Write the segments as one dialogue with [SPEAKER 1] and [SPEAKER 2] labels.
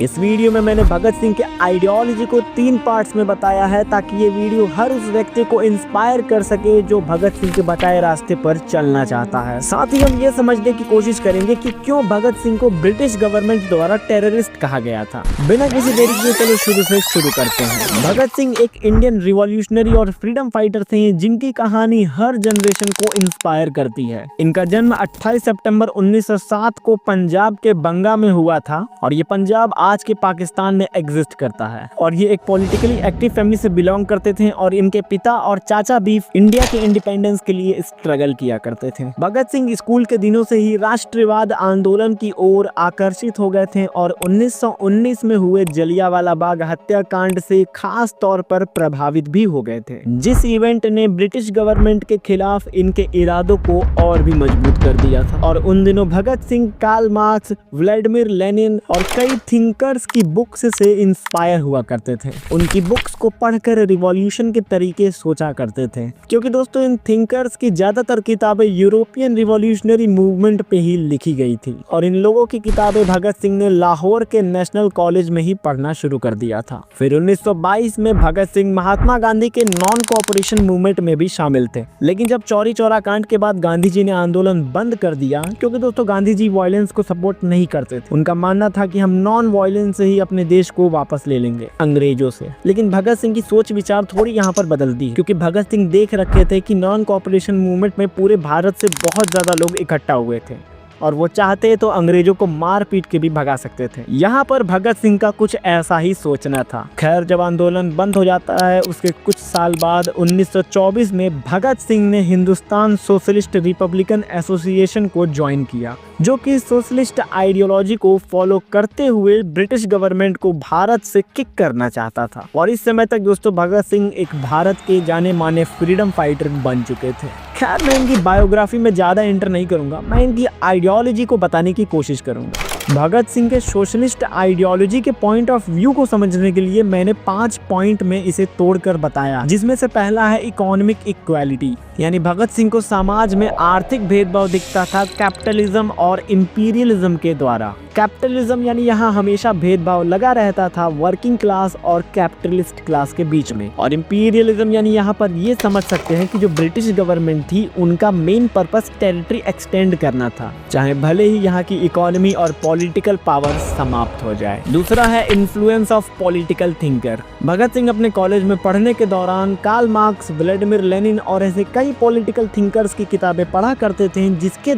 [SPEAKER 1] इस वीडियो में मैंने भगत सिंह के आइडियोलॉजी को 3 पार्ट्स में बताया है ताकि ये वीडियो हर उस व्यक्ति को इंस्पायर कर सके जो भगत सिंह के बताए रास्ते पर चलना चाहता है। साथ ही हम ये समझने की कोशिश करेंगे कि क्यों भगत सिंह को ब्रिटिश गवर्नमेंट द्वारा टेररिस्ट कहा गया था। बिना किसी देरी के चलो शुरू से शुरू करते हैं। भगत सिंह एक इंडियन रिवॉल्यूशनरी और फ्रीडम फाइटर थे जिनकी कहानी हर जनरेशन को इंस्पायर करती है। इनका जन्म 28 सितंबर 1907 को पंजाब के बंगा में हुआ था और ये पंजाब आज के पाकिस्तान में एग्जिस्ट करता है। और ये एक पॉलिटिकली एक्टिव फैमिली से बिलोंग करते थे और इनके पिता और चाचा भी इंडिया के इंडिपेंडेंस के लिए स्ट्रगल किया करते थे। भगत सिंह स्कूल के दिनों से ही राष्ट्रवाद आंदोलन की ओर आकर्षित हो गए थे और 1919 में हुए जलियांवाला बाग हत्याकांड से खास तौर पर प्रभावित भी हो गए थे, जिस इवेंट ने ब्रिटिश गवर्नमेंट के खिलाफ इनके इरादों को और भी मजबूत कर दिया था। और उन दिनों Bhagat Singh Karl Marx, Vladimir Lenin और कई थिंकर्स की बुक्स से इंस्पायर हुआ करते थे। उनकी बुक्स को पढ़कर रिवॉल्यूशन के तरीके सोचा करते थे, क्योंकि दोस्तों इन थिंकर्स की ज्यादातर किताबें यूरोपियन रिवॉल्यूशनरी मूवमेंट पे ही लिखी गई थी और इन लोगों की किताबें भगत सिंह ने लाहौर के नेशनल कॉलेज में ही पढ़ना शुरू कर दिया था। फिर 1922 में भगत सिंह महात्मा गांधी के नॉन कोऑपरेशन मूवमेंट में भी शामिल थे, लेकिन जब चौरी चौरा कांड के बाद गांधी जी ने आंदोलन बंद कर दिया, क्योंकि दोस्तों गांधी जी वायलेंस को सपोर्ट नहीं करते थे। उनका मानना था कि हम नॉन वायलेंस से ही अपने देश को वापस ले लेंगे अंग्रेजों से। लेकिन भगत सिंह की सोच विचार थोड़ी यहाँ पर बदलती है, क्योंकि भगत सिंह देख रखे थे कि नॉन कोऑपरेशन मूवमेंट में पूरे भारत से बहुत ज्यादा लोग इकट्ठा हुए थे और वो चाहते तो अंग्रेजों को मार पीट के भी भगा सकते थे। यहाँ पर भगत सिंह का कुछ ऐसा ही सोचना था। खैर जब आंदोलन बंद हो जाता है उसके कुछ साल बाद 1924 में भगत सिंह ने हिंदुस्तान सोशलिस्ट रिपब्लिकन एसोसिएशन को ज्वाइन किया, जो कि सोशलिस्ट आइडियोलॉजी को फॉलो करते हुए ब्रिटिश गवर्नमेंट को भारत से किक करना चाहता था। और इस समय तक दोस्तों भगत सिंह एक भारत के जाने माने फ्रीडम फाइटर बन चुके थे। खैर मैं इनकी बायोग्राफी में ज्यादा एंटर नहीं करूंगा, मैं इनकी आइडियोलॉजी को बताने की कोशिश करूंगा। भगत सिंह के सोशलिस्ट आइडियोलॉजी के पॉइंट ऑफ व्यू को समझने के लिए मैंने 5 पॉइंट में इसे तोड़कर बताया, जिसमें से पहला है इकोनॉमिक इक्वालिटी, यानी भगत सिंह को समाज में आर्थिक भेदभाव दिखता था कैपिटलिज्म और इंपीरियलिज्म के द्वारा। कैपिटलिज्म यानी यहाँ हमेशा भेदभाव लगा रहता था वर्किंग क्लास और कैपिटलिस्ट क्लास के बीच में, और इंपीरियलिज्म यानी यहाँ पर ये समझ सकते हैं कि जो ब्रिटिश गवर्नमेंट थी उनका मेन पर्पस टेरिटरी एक्सटेंड करना था, चाहे भले ही यहाँ की इकोनॉमी और पॉलिटिकल पावर समाप्त हो जाए। दूसरा है influence of political thinker. Bhagat Singh अपने कॉलेज में पढ़ने के दौरान कार्ल मार्क्स, व्लादिमीर लेनिन और ऐसे कई पॉलिटिकल थिंकर्स की किताबें पढ़ा करते थे, जिसके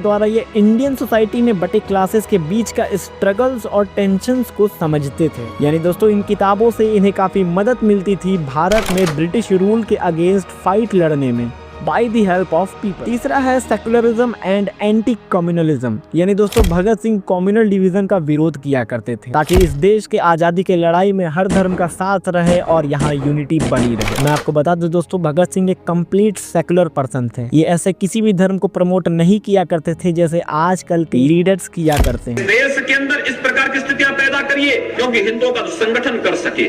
[SPEAKER 1] द्वारा ये इंडियन सोसाइटी में बटे क्लासेस के बीच का स्ट्रगल्स और टेंशंस को समझते थे। यानी दोस्तों इन किताबों से इन्हें काफी मदद मिलती थी भारत में ब्रिटिश रूल के अगेंस्ट फाइट लड़ने में by the help of people. तीसरा है सेकुलरिज्म एंड एंटी कम्युनलिज्म, यानी दोस्तों भगत सिंह कम्युनल डिवीजन का विरोध किया करते थे ताकि इस देश के आजादी के लड़ाई में हर धर्म का साथ रहे और यहाँ यूनिटी बनी रहे। मैं आपको बता दूं दोस्तों भगत सिंह एक कंप्लीट सेकुलर पर्सन थे। ये ऐसे किसी भी धर्म को प्रमोट नहीं किया करते थे जैसे आजकल के लीडर्स किया करते हैं।
[SPEAKER 2] देश के अंदर इस प्रकार की स्थितियां पैदा करिए क्योंकि हिंदुओं का संगठन कर सके,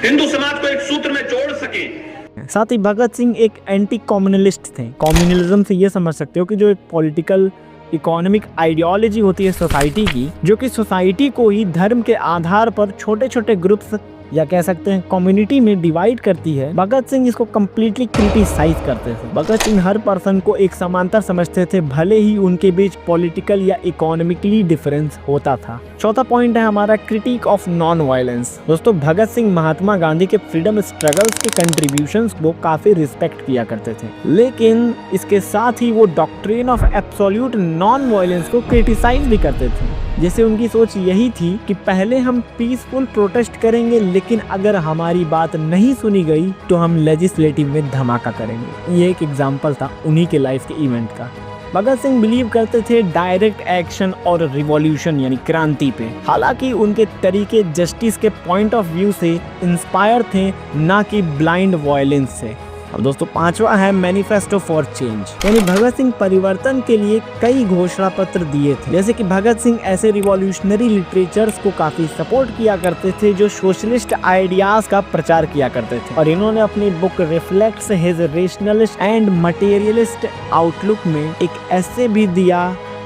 [SPEAKER 2] हिंदू समाज को एक सूत्र में जोड़ सके।
[SPEAKER 1] साथ ही भगत सिंह एक एंटी कम्युनलिस्ट थे। कम्युनलिज्म से ये समझ सकते हो कि जो एक पॉलिटिकल इकोनॉमिक आइडियोलॉजी होती है सोसाइटी की, जो कि सोसाइटी को ही धर्म के आधार पर छोटे छोटे ग्रुप्स या कह सकते हैं कम्युनिटी में डिवाइड करती है। भगत सिंह इसको कम्प्लीटली क्रिटिसाइज करते थे। भगत सिंह हर पर्सन को एक समांतर समझते थे, भले ही उनके बीच पॉलिटिकल या इकोनॉमिकली डिफरेंस होता था। चौथा पॉइंट है हमारा क्रिटिक ऑफ नॉन वायलेंस। दोस्तों भगत सिंह महात्मा गांधी के फ्रीडम स्ट्रगल्स के कंट्रीब्यूशंस को काफी रिस्पेक्ट किया करते थे, लेकिन इसके साथ ही वो doctrine of absolute non violence को क्रिटिसाइज भी करते थे। जैसे उनकी सोच यही थी कि पहले हम पीसफुल प्रोटेस्ट करेंगे, लेकिन अगर हमारी बात नहीं सुनी गई तो हम लेजिस्लेटिव में धमाका करेंगे। ये एक एग्जाम्पल था उन्हीं के लाइफ के इवेंट का। भगत सिंह बिलीव करते थे डायरेक्ट एक्शन और रिवॉल्यूशन यानी क्रांति पे। हालांकि उनके तरीके जस्टिस के पॉइंट ऑफ व्यू से इंस्पायर थे, ना कि ब्लाइंड वायलेंस से। अब दोस्तों पांचवा है मैनिफेस्टो फॉर चेंज, यानी भगत सिंह परिवर्तन के लिए कई घोषणा पत्र दिए थे। जैसे कि भगत सिंह ऐसे रिवॉल्यूशनरी लिटरेचर्स को काफी सपोर्ट किया करते थे जो सोशलिस्ट आइडियाज का प्रचार किया करते थे, और इन्होंने अपनी book reflects his rationalist and materialist outlook में एक ऐसे भी दिया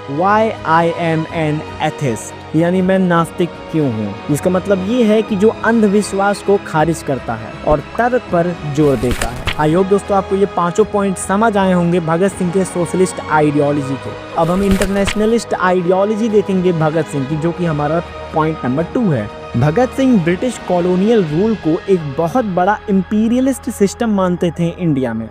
[SPEAKER 1] Why I am an atheist, यानी मैं नास्तिक क्यों हूँ। इसका मतलब ये है कि जो अंधविश्वास को खारिज करता है और तर्क पर जोर देता है। आई होप दोस्तों आपको ये पांचों पॉइंट समझ आए होंगे भगत सिंह के सोशलिस्ट आइडियोलॉजी के। अब हम इंटरनेशनलिस्ट आइडियोलॉजी देखेंगे भगत सिंह की, जो कि हमारा पॉइंट नंबर 2 है। Bhagat Singh British colonial rule को एक बहुत बड़ा इंपीरियलिस्ट सिस्टम मानते थे इंडिया में।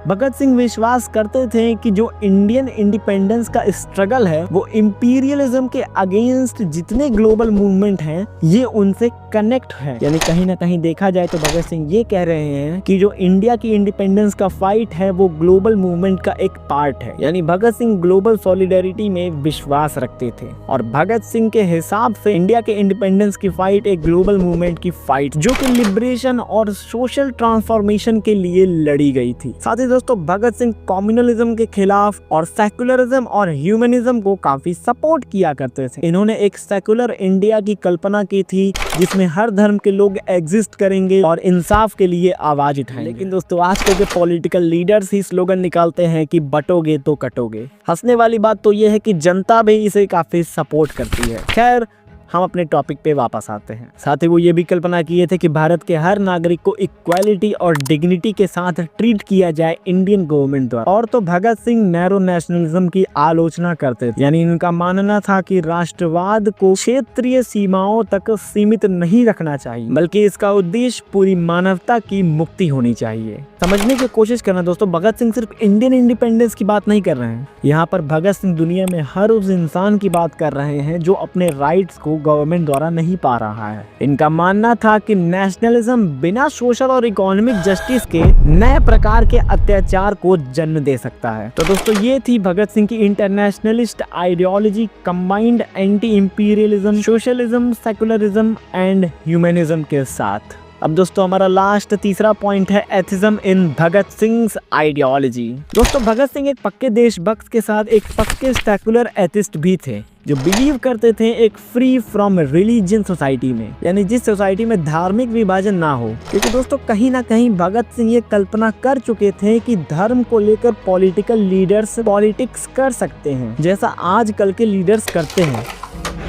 [SPEAKER 1] भगत सिंह विश्वास करते थे कि जो इंडियन इंडिपेंडेंस का स्ट्रगल है वो इंपीरियलिज्म के अगेंस्ट जितने ग्लोबल मूवमेंट हैं ये उनसे कनेक्ट है। यानी कहीं ना कहीं देखा जाए तो भगत सिंह ये कह रहे हैं कि जो इंडिया की इंडिपेंडेंस का फाइट है वो ग्लोबल मूवमेंट का एक पार्ट है। यानी भगत सिंह ग्लोबल सॉलिडेरिटी में विश्वास रखते थे और भगत सिंह के हिसाब से इंडिया के इंडिपेंडेंस की फाइट एक ग्लोबल मूवमेंट की फाइट जो कि लिबरेशन और सोशल ट्रांसफॉर्मेशन के लिए लड़ी गई थी। साथ ही दोस्तों भगत सिंह कम्युनलिज्म के खिलाफ और सेकुलरिज्म और ह्यूमनिज्म को काफी सपोर्ट किया करते थे। इन्होंने एक सेकुलर इंडिया की कल्पना की थी जिसमें हर धर्म के लोग एग्जिस्ट करेंगे और इंसाफ के लिए आवाज उठाएंगे। लेकिन दोस्तों आजकल के पॉलिटिकल लीडर्स ही स्लोगन निकालते हैं कि बटोगे तो कटोगे। हंसने वाली बात तो ये है कि जनता भी इसे काफी सपोर्ट करती है। खैर हम अपने टॉपिक पे वापस आते हैं। साथ ही वो ये भी कल्पना किए थे कि भारत के हर नागरिक को इक्वालिटी और डिग्निटी के साथ ट्रीट किया जाए इंडियन गवर्नमेंट द्वारा। और तो भगत सिंह नैरो नेशनलिज्म की आलोचना करते थे। यानी इनका मानना था कि राष्ट्रवाद को क्षेत्रीय सीमाओं तक सीमित नहीं रखना चाहिए, बल्कि इसका उद्देश्य पूरी मानवता की मुक्ति होनी चाहिए। समझने की कोशिश करना दोस्तों, भगत सिंह सिर्फ इंडियन इंडिपेंडेंस की बात नहीं कर रहे हैं। यहाँ पर भगत सिंह दुनिया में हर उस इंसान की बात कर रहे हैं जो अपने राइट्स को गवर्नमेंट द्वारा नहीं पा रहा है। इनका मानना था कि नेशनलिज्म बिना सोशल और इकोनॉमिक जस्टिस के नए प्रकार के अत्याचार को जन्म दे सकता है। तो दोस्तों ये थी भगत सिंह की internationalist ideology, combined anti imperialism, socialism, secularism and humanism के साथ। अब दोस्तों हमारा लास्ट तीसरा पॉइंट है एथिज्म इन भगत सिंह आइडियोलॉजी। दोस्तों भगत सिंह एक पक्के देशभक्त के साथ एक पक्के सेकुलर एथिस्ट भी थे जो बिलीव करते थे एक फ्री फ्रॉम रिलीजन सोसाइटी में, यानी जिस सोसाइटी में धार्मिक विभाजन ना हो। क्योंकि दोस्तों कहीं ना कहीं भगत सिंह ये कल्पना कर चुके थे कि धर्म को लेकर पॉलिटिकल लीडर्स पॉलिटिक्स कर सकते हैं जैसा आजकल के लीडर्स करते हैं।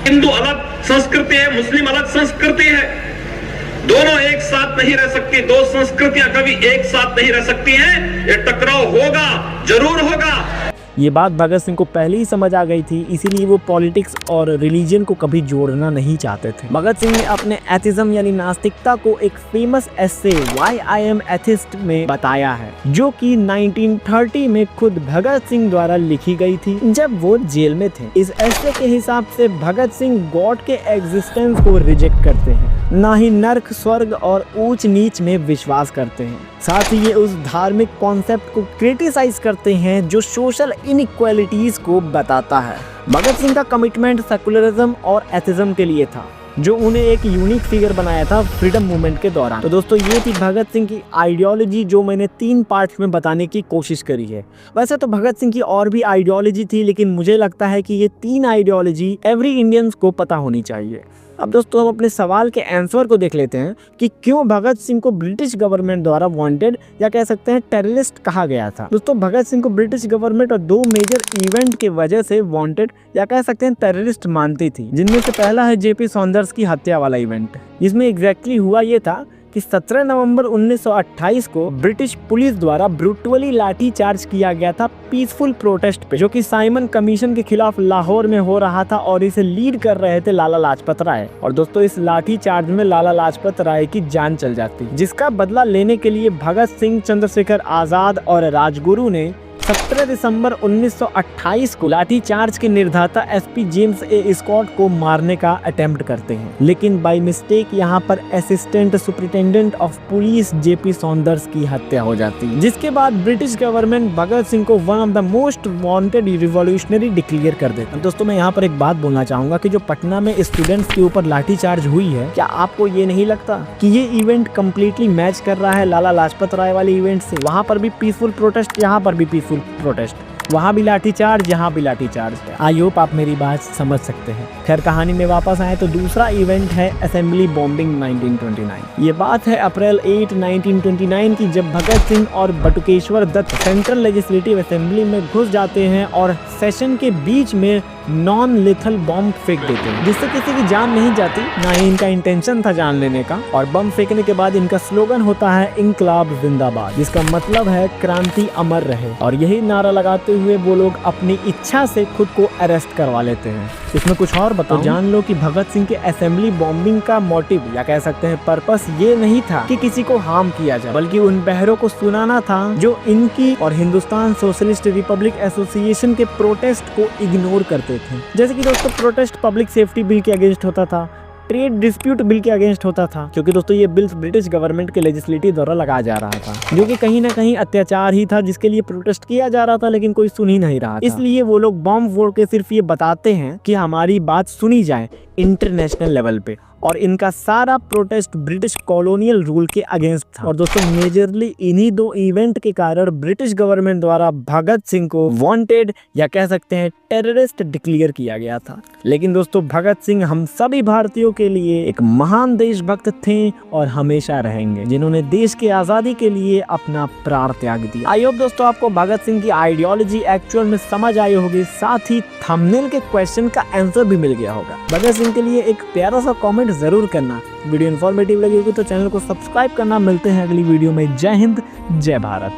[SPEAKER 2] हिंदू अलग संस्कृति है, मुस्लिम अलग संस्कृति है, दोनों एक साथ नहीं रह सकती। दो संस्कृतियां कभी एक साथ नहीं रह सकती हैं। ये टकराव होगा, जरूर होगा।
[SPEAKER 1] ये बात भगत सिंह को पहले ही समझ आ गई थी, इसीलिए वो पॉलिटिक्स और रिलीजन को कभी जोड़ना नहीं चाहते थे। भगत सिंह ने अपने एथिज्म यानी नास्तिकता को एक famous essay why I am atheist में बताया है, जो कि 1930 में खुद भगत सिंह द्वारा लिखी गई थी जब वो जेल में थे। इस एस्से के हिसाब से भगत सिंह गॉड के एग्जिस्टेंस को रिजेक्ट करते हैं, ना ही नर्क, स्वर्ग और ऊंच नीच में विश्वास करते हैं। साथ ही ये उस धार्मिक कॉन्सेप्ट को क्रिटिसाइज करते हैं जो सोशल इनइक्वालिटीज को बताता है। भगत सिंह का कमिटमेंट सेकुलरिज्म और एथिज्म के लिए था, जो उन्हें एक यूनिक फिगर बनाया था फ्रीडम मूवमेंट के दौरान। तो दोस्तों ये थी भगत सिंह की आइडियोलॉजी जो मैंने 3 पार्ट्स में बताने की कोशिश करी है। वैसे तो भगत सिंह की और भी आइडियोलॉजी थी, लेकिन मुझे लगता है कि ये 3 आइडियोलॉजी एवरी इंडियंस को पता होनी चाहिए। अब दोस्तों हम अपने सवाल के आंसर को देख लेते हैं कि क्यों भगत सिंह को ब्रिटिश गवर्नमेंट द्वारा वांटेड या कह सकते हैं टेररिस्ट कहा गया था। दोस्तों भगत सिंह को ब्रिटिश गवर्नमेंट और 2 मेजर इवेंट के वजह से वांटेड या कह सकते हैं टेररिस्ट मानती थी, जिनमें से पहला है जेपी सॉन्डर्स की हत्या वाला इवेंट, जिसमें एग्जैक्टली हुआ ये था कि 17 नवंबर 1928 को ब्रिटिश पुलिस द्वारा ब्रूटली लाठी चार्ज किया गया था पीसफुल प्रोटेस्ट पे, जो कि साइमन कमीशन के खिलाफ लाहौर में हो रहा था और इसे लीड कर रहे थे लाला लाजपत राय। और दोस्तों इस लाठी चार्ज में लाला लाजपत राय की जान चल जाती, जिसका बदला लेने के लिए भगत सिंह, चंद्रशेखर आजाद और राजगुरु ने 17 दिसंबर 1928 को लाठी चार्ज के निर्दाता एसपी जेम्स ए स्कॉट को मारने का अटेम्प्ट करते हैं, लेकिन बाय मिस्टेक यहाँ पर assistant superintendent of police JP Saunders की हत्या हो जाती है, जिसके बाद ब्रिटिश गवर्नमेंट भगत सिंह को one of the most wanted revolutionary declare कर देता है। दोस्तों मैं यहाँ पर एक बात बोलना चाहूंगा कि जो पटना में स्टूडेंट्स के ऊपर लाठी चार्ज हुई है, क्या आपको ये नहीं लगता कि ये इवेंट कम्प्लीटली मैच कर रहा है लाला लाजपत राय वाले इवेंट से? वहाँ पर भी पीसफुल प्रोटेस्ट, यहाँ पर भी पीसफुल प्रोटेस्ट, वहाँ भी लाठीचार्ज, यहाँ भी लाठीचार्ज है। आई होप आप मेरी बात समझ सकते हैं। खैर कहानी में वापस आए तो दूसरा इवेंट है असेंबली बॉम्बिंग 1929। ये बात है अप्रैल 8, 1929 की, जब भगत सिंह और Batukeshwar Dutt central legislative assembly में घुस जाते हैं और सेशन के बीच में नॉन लेथल बॉम्ब फेंक देते हैं, जिससे किसी की जान नहीं जाती, ना ही इनका इंटेंशन था जान लेने का। और बम फेंकने के बाद इनका स्लोगन होता है इंकलाब जिंदाबाद, जिसका मतलब है क्रांति अमर रहे। और यही नारा लगाते हुए वो लोग अपनी इच्छा से खुद को अरेस्ट करवा लेते हैं। इसमें कुछ और बताओ, जान लो कि भगत सिंह के असेंबली बॉम्बिंग का मोटिव या कह सकते हैं पर्पस ये नहीं था कि किसी को हार्म किया जाए, बल्कि उन बहरों को सुनाना था जो इनकी और हिंदुस्तान सोशलिस्ट रिपब्लिक एसोसिएशन के प्रोटेस्ट को इग्नोर करते थे। जैसे कि दोस्तों प्रोटेस्ट पब्लिक सेफ्टी बिल के अगेंस्ट होता था, ट्रेड डिस्प्यूट बिल के अगेंस्ट होता था, क्योंकि दोस्तों ये बिल्स ब्रिटिश गवर्नमेंट के लेजिस्लेटिव द्वारा लगाया जा रहा था, जो कि कहीं ना कहीं अत्याचार ही था, जिसके लिए प्रोटेस्ट किया जा रहा था, लेकिन कोई सुन ही नहीं रहा था। इसलिए वो लोग बॉम्ब फोड़ के सिर्फ ये बताते हैं कि हमारी बात सुनी जाए इंटरनेशनल लेवल पे। और इनका सारा प्रोटेस्ट ब्रिटिश कॉलोनियल रूल के अगेंस्ट था। और दोस्तों मेजरली इन्हीं दो इवेंट के कारण ब्रिटिश गवर्नमेंट द्वारा भगत सिंह को वांटेड या कह सकते हैं टेररिस्ट डिक्लेयर किया गया था। लेकिन दोस्तों भगत सिंह हम सभी भारतीयों के लिए एक महान देशभक्त थे और हमेशा रहेंगे, जिन्होंने देश की आजादी के लिए अपना प्राण त्याग दिया। आई होप दोस्तों आपको भगत सिंह की आइडियोलॉजी एक्चुअल में समझ आई होगी, साथ ही थंबनेल के क्वेश्चन का आंसर भी मिल गया होगा। भगत सिंह के लिए एक प्यारा सा कमेंट जरूर करना। वीडियो इन्फॉर्मेटिव लगी होगी तो चैनल को सब्सक्राइब करना। मिलते हैं अगली वीडियो में। जय हिंद, जय भारत।